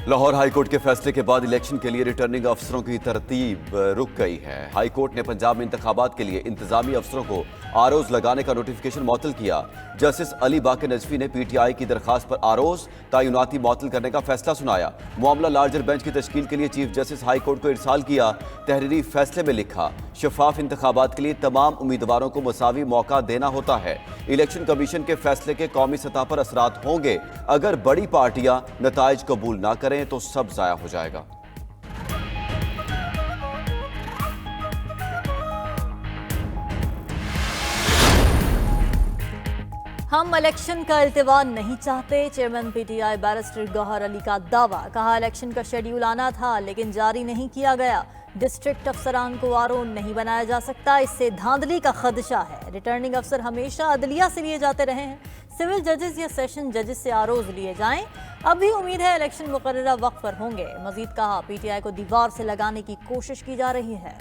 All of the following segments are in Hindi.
लाहौर हाईकोर्ट के फैसले के बाद इलेक्शन के लिए रिटर्निंग अफसरों की तरतीब रुक गई है। हाईकोर्ट ने पंजाब में इंतखाबात के लिए इंतजामी अफसरों को आरोज लगाने का नोटिफिकेशन मुअत्तल किया। जस्टिस अली बाकर नजफी ने पीटीआई की दरखास्त पर आरोज तयनाती मुअत्तल करने का फैसला सुनाया। मामला लार्जर बेंच की तश्कील के लिए चीफ जस्टिस हाईकोर्ट को इरसाल किया। तहरीरी फैसले में लिखा, शफाफ इंतखाबात के लिए तमाम उम्मीदवारों को मसावी मौका देना होता है। इलेक्शन कमीशन के फैसले के कौमी सतह पर असरात होंगे। अगर बड़ी पार्टियां नताइज कबूल ना करें तो सब जाया हो जाएगा। हम इलेक्शन का इल्तिवा नहीं चाहते, chairman PTI barrister Gauhar Ali का दावा। कहा, इलेक्शन का शेड्यूल आना था लेकिन जारी नहीं किया गया। डिस्ट्रिक्ट अफसरान को आरोन नहीं बनाया जा सकता, इससे धांधली का खदशा है। रिटर्निंग अफसर हमेशा अदलिया से लिए जाते रहे हैं, सिविल जजेस या सेशन जजेस से आरोज लिए जाएं। अब भी उम्मीद है इलेक्शन मुकर्ररा वक्त पर होंगे। मजीद कहा, पीटीआई को दीवार से लगाने की कोशिश की जा रही है।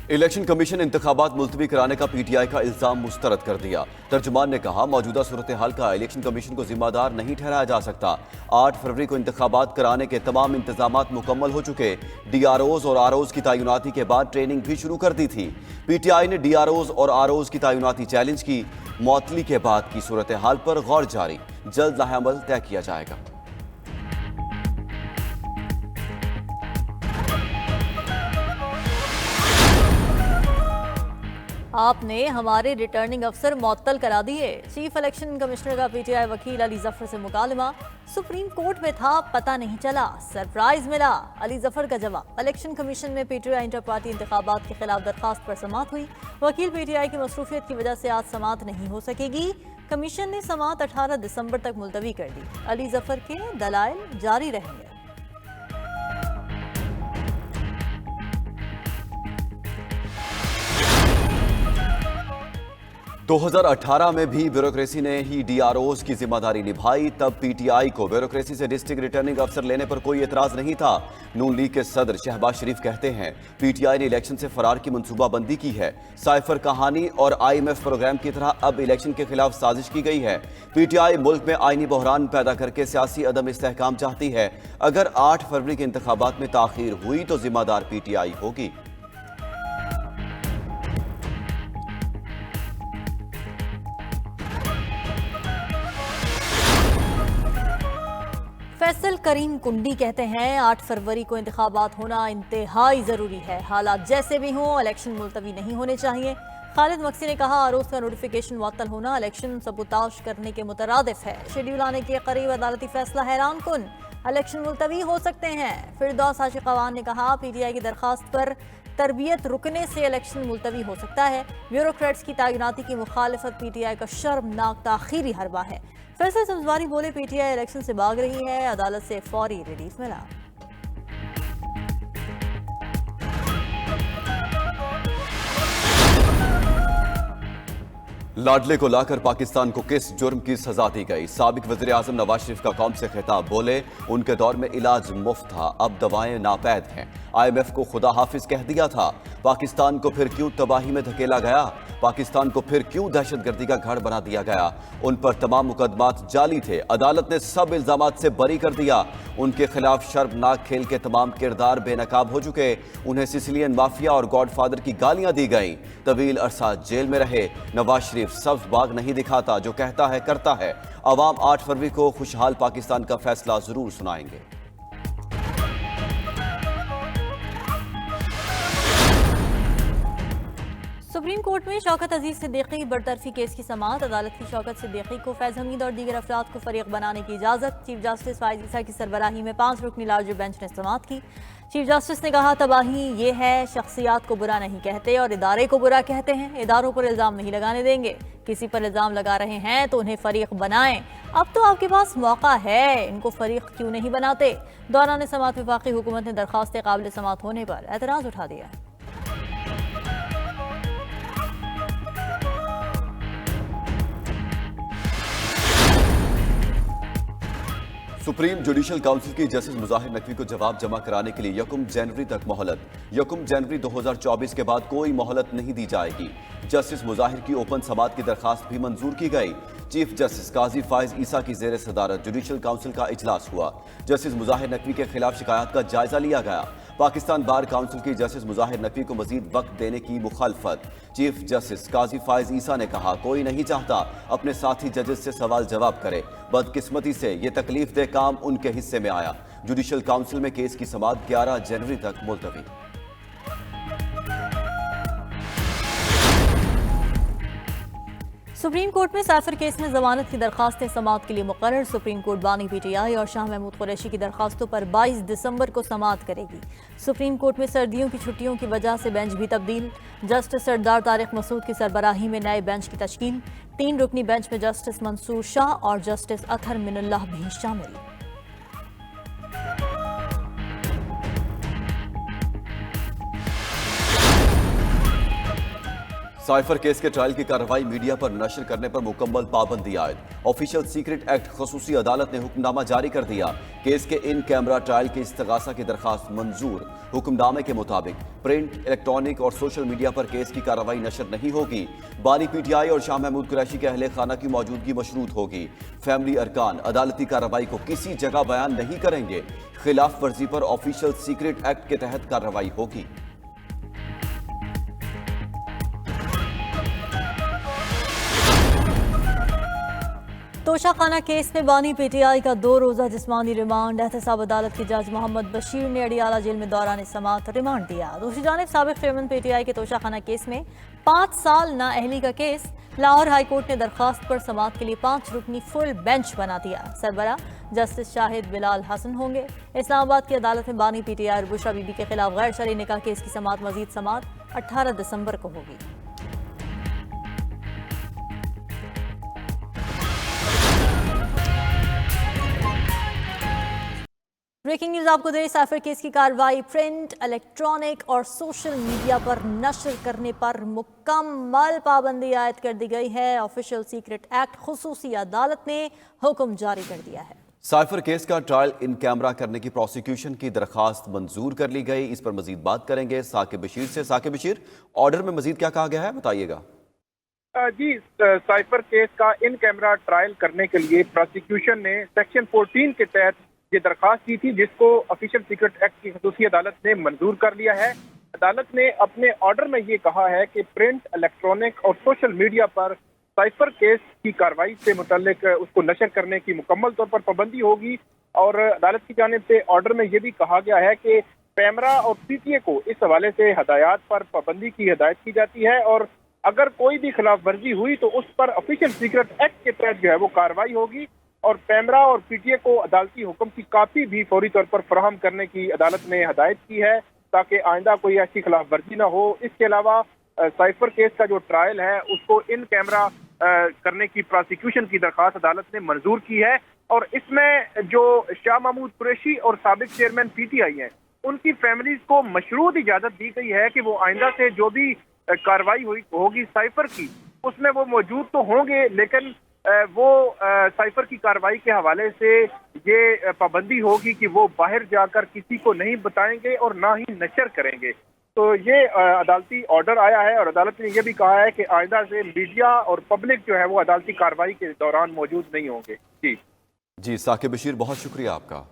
इलेक्शन कमीशन इंतखाबात मुलतवी कराने का पीटीआई का इल्जाम मुस्तरद कर दिया। तर्जुमान ने कहा, मौजूदा सूरत हाल का इलेक्शन कमीशन को जिम्मेदार नहीं ठहराया जा सकता। 8 फरवरी को इंतखाबात कराने के तमाम इंतजामात मुकम्मल हो चुके। डीआरओज और आरओज की तयनाती के बाद ट्रेनिंग भी शुरू कर दी थी। पीटीआई ने डीआरओज और आरओज की तयनाती चैलेंज की। मुअत्तली के बाद की सूरत हाल पर गौर जारी, जल्द लाहेअमल तय किया जाएगा। आपने हमारे रिटर्निंग अफसर मुअत्तल करा दिए। चीफ इलेक्शन कमिश्नर का पीटीआई वकील अली जफर से मुकालमा। सुप्रीम कोर्ट में था, पता नहीं चला, सरप्राइज मिला। अली जफर का जवाब, इलेक्शन कमीशन में पीटीआई इंटर पार्टी इंतखाबात के खिलाफ दरखास्त पर समाअत हुई। वकील, पीटीआई की मसरूफियत की वजह से आज समाअत नहीं हो सकेगी। कमीशन ने समाअत 18 दिसंबर तक मुलतवी कर दी। अली जफर के दलाइल जारी रहेंगे। 2018 में भी ब्यूरोक्रेसी ने ही डीआरओज की जिम्मेदारी निभाई। तब पीटीआई को ब्यूरोक्रेसी से डिस्ट्रिक्ट रिटर्निंग अफसर लेने पर कोई एतराज नहीं था। नून लीग के सदर शहबाज शरीफ कहते हैं, पीटीआई ने इलेक्शन से फरार की मंसूबाबंदी की है। साइफर कहानी और IMF प्रोग्राम की तरह अब इलेक्शन के खिलाफ साजिश की गई है। पीटीआई मुल्क में आईनी बहरान पैदा करके सियासी अदम इस्तेहकाम चाहती है। अगर 8 फरवरी के इंतखाबात में ताखीर हुई तो जिम्मेदार पीटीआई होगी। फैसल करीम कुंडी कहते हैं, 8 फरवरी को इंतखाबात होना इंतहाई ज़रूरी है। हालात जैसे भी हों, इलेक्शन मुलतवी नहीं होने चाहिए। खालिद मक्सी ने कहा, आरोज का नोटिफिकेशन मुअत्तल होना इलेक्शन सबूताश करने के मुतरादिफ है। शेड्यूल आने के करीब अदालती फैसला हैरान कुन, इलेक्शन मुलतवी हो सकते हैं। फिरदौस आशिक अवान ने कहा, पीटीआई की दरखास्त पर तरबियत रुकने से इलेक्शन मुलतवी हो सकता है। ब्यूरोक्रेट्स की तैनाती की मुखालफत पीटीआई का शर्मनाक ताखीरी हरबा है। फैसल सब्जवारी बोले, पीटीआई इलेक्शन से भाग रही है, अदालत से फौरी रिलीफ मिला। लाडले को लाकर पाकिस्तान को किस जुर्म की सजा दी गई? साबिक वज़ीर आज़म नवाज शरीफ का कौम से खिताब, बोले उनके दौर में इलाज मुफ्त था, अब दवाएं नापैद हैं। IMF को खुदा हाफिज कह दिया था। पाकिस्तान को फिर क्यों तबाही में धकेला गया? पाकिस्तान को फिर क्यों दहशतगर्दी का घर बना दिया गया? उन पर तमाम मुकदमात जाली थे। अदालत ने सब इल्जामात से बरी कर दिया। उनके खिलाफ शर्मनाक खेल के तमाम किरदार बेनकाब हो चुके। उन्हें सिसिलियन माफिया और गॉडफादर की गालियां दी गईं। तवील अरसा जेल में रहे। नवाज शरीफ सब्ज बाग नहीं दिखाता, जो कहता है करता है। अवाम 8 फरवरी को खुशहाल पाकिस्तान का फैसला जरूर सुनाएंगे। सुप्रीम कोर्ट में शौकत अजीज सिद्दीकी बरतरफी केस की समाअत। अदालत की शौकत सिद्दीकी को फैज हमीद और दीगर अफराद को फरीक बनाने की इजाज़त। चीफ जस्टिस फाइज ईसा की सरबराही में 5 रुकनी लार्जर बेंच ने समाअत की। चीफ जस्टिस ने कहा, तबाही ये है, शख्सियात को बुरा नहीं कहते और इदारे को बुरा कहते हैं। इदारों पर इल्ज़ाम नहीं लगाने देंगे। किसी पर इल्ज़ाम लगा रहे हैं तो उन्हें फरीक बनाएं। अब तो आपके पास मौका है, इनको फरीक क्यों नहीं बनाते? दौरान समाअत वफाकी हुकूमत ने दरखास्त काबिल समाअत होने पर एतराज़ उठा दिया। सुप्रीम जुडिशल काउंसिल की जस्टिस मुजाहिर नकवी को जवाब जमा कराने के लिए 1 जनवरी तक मोहलत। 1 जनवरी 2024 के बाद कोई मोहलत नहीं दी जाएगी। जस्टिस मुजाहिर की ओपन समाअत की दरखास्त भी मंजूर की गई। चीफ जस्टिस काजी फाइज ईसा की जेर सदारत जुडिशल काउंसिल का इजलास हुआ। जस्टिस मुजाहिर नकवी के खिलाफ शिकायत का जायजा लिया गया। पाकिस्तान बार काउंसिल की जस्टिस मुजाहिर नकवी को मजीद वक्त देने की मुखालफत। चीफ जस्टिस काजी फाइज ईसा ने कहा, कोई नहीं चाहता अपने साथी जजेस से सवाल जवाब करे। बदकिस्मती से ये तकलीफ दे काम उनके हिस्से में आया। जुडिशल काउंसिल में केस की समाअत 11 जनवरी तक मुलतवी। सुप्रीम कोर्ट में साइफर केस में जमानत की दरखास्तें समाअत के लिए मुकर्रर। सुप्रीम कोर्ट बानी पीटीआई और शाह महमूद कुरैशी की दरखास्तों पर 22 दिसंबर को समाअत करेगी। सुप्रीम कोर्ट में सर्दियों की छुट्टियों की वजह से बेंच भी तब्दील। जस्टिस सरदार तारिक मसूद की सरबराही में नए बेंच की तश्कील। 3 रुकनी बेंच में जस्टिस मंसूर शाह और जस्टिस अतहर मिनुल्लाह भी शामिल। साइफर केस के ट्रायल की कार्रवाई मीडिया पर नशर करने पर मुकम्मल पाबंदी आयद। ऑफिशियल सीक्रेट एक्ट खसूसी अदालत ने हुक्मनामा जारी कर दिया। केस के इन कैमरा ट्रायल की इस्तगासा की दरखास्त मंजूर। हुक्मनामे के मुताबिक प्रिंट, इलेक्ट्रॉनिक और सोशल मीडिया पर केस की कार्रवाई नशर नहीं होगी। बानी पीटीआई और शाह महमूद कुरैशी के अहले खाना की मौजूदगी मशरूत होगी। फैमिली अरकान अदालती कार्रवाई को किसी जगह बयान नहीं करेंगे। खिलाफ वर्जी पर ऑफिशियल सीक्रेट एक्ट के तहत कार्रवाई होगी। तोशाखाना केस में बानी पीटीआई का 2 रोजा जिस्मानी रिमांड। एहतसाब अदालत के जज मोहम्मद बशीर ने अडियाला जेल में दौरान समाअत रिमांड दिया। दूसरी जानिब साबिक चेयरमैन पीटीआई के तोशाखाना केस में 5 साल नाअहली का केस। लाहौर हाई कोर्ट ने दरखास्त पर समाअत के लिए 5 रुकनी फुल बेंच बना दिया। सरबरा जस्टिस शाहिद बिलाल हसन होंगे। इस्लामाबाद की अदालत में बानी पीटीआई और बुशरा बीबी के खिलाफ गैर शरई निकाह केस की मजीद समाअत 18 दिसंबर को होगी। ब्रेकिंग न्यूज आपको दे रही, साइफर केस की कार्रवाई प्रिंट, इलेक्ट्रॉनिक और सोशल मीडिया पर नशर करने पर मुकम्मल पाबंदी आयद कर दी गई है। ऑफिशियल सीक्रेट एक्ट खुसूसी अदालत ने हुक्म जारी कर दिया है। साइफर केस का ट्रायल इन कैमरा करने की प्रोसिक्यूशन की दरखास्त मंजूर कर ली गई। इस पर मजीद बात करेंगे साकिब बशीर से। साकिब बशीर, ऑर्डर में मजीद क्या कहा गया है, बताइएगा। जी, साइफर केस का इन कैमरा ट्रायल करने के लिए प्रोसिक्यूशन ने सेक्शन 14 के तहत ये दरखास्त की थी, जिसको ऑफिशियल सीक्रेट एक्ट की खसूसी अदालत ने मंजूर कर लिया है। अदालत ने अपने ऑर्डर में ये कहा है कि प्रिंट, इलेक्ट्रॉनिक और सोशल मीडिया पर साइफर केस की कार्रवाई से मुतल्लिक उसको नशर करने की मुकम्मल तौर पर पाबंदी होगी। और अदालत की जानिब से ऑर्डर में ये भी कहा गया है कि पैमरा और पीटीए को इस हवाले से हदायत पर पाबंदी की हिदायत की जाती है, और अगर कोई भी खिलाफ वर्जी हुई तो उस पर ऑफिशियल सीक्रेट एक्ट के तहत जो है वो कार्रवाई होगी। और पैमरा और पीटीए को अदालती हुक्म की कापी भी फौरी तौर पर फराहम करने की अदालत ने हदायत की है, ताकि आइंदा कोई ऐसी खिलाफ वर्जी न हो। इसके अलावा साइफर केस का जो ट्रायल है उसको इन कैमरा करने की प्रोसिक्यूशन की दरखास्त अदालत ने मंजूर की है। और इसमें जो शाह महमूद कुरैशी और साबिक चेयरमैन पीटीआई हैं, उनकी फैमिलीज को मशरूत इजाजत दी गई है कि वो आइंदा से जो भी कार्रवाई होगी साइफर की, उसमें वो मौजूद तो होंगे, लेकिन वो साइफर की कार्रवाई के हवाले से ये पाबंदी होगी कि वो बाहर जाकर किसी को नहीं बताएंगे और ना ही नशर करेंगे। तो ये अदालती ऑर्डर आया है, और अदालत ने यह भी कहा है कि आइंदा से मीडिया और पब्लिक जो है वो अदालती कार्रवाई के दौरान मौजूद नहीं होंगे। जी साकिब बशीर, बहुत शुक्रिया आपका।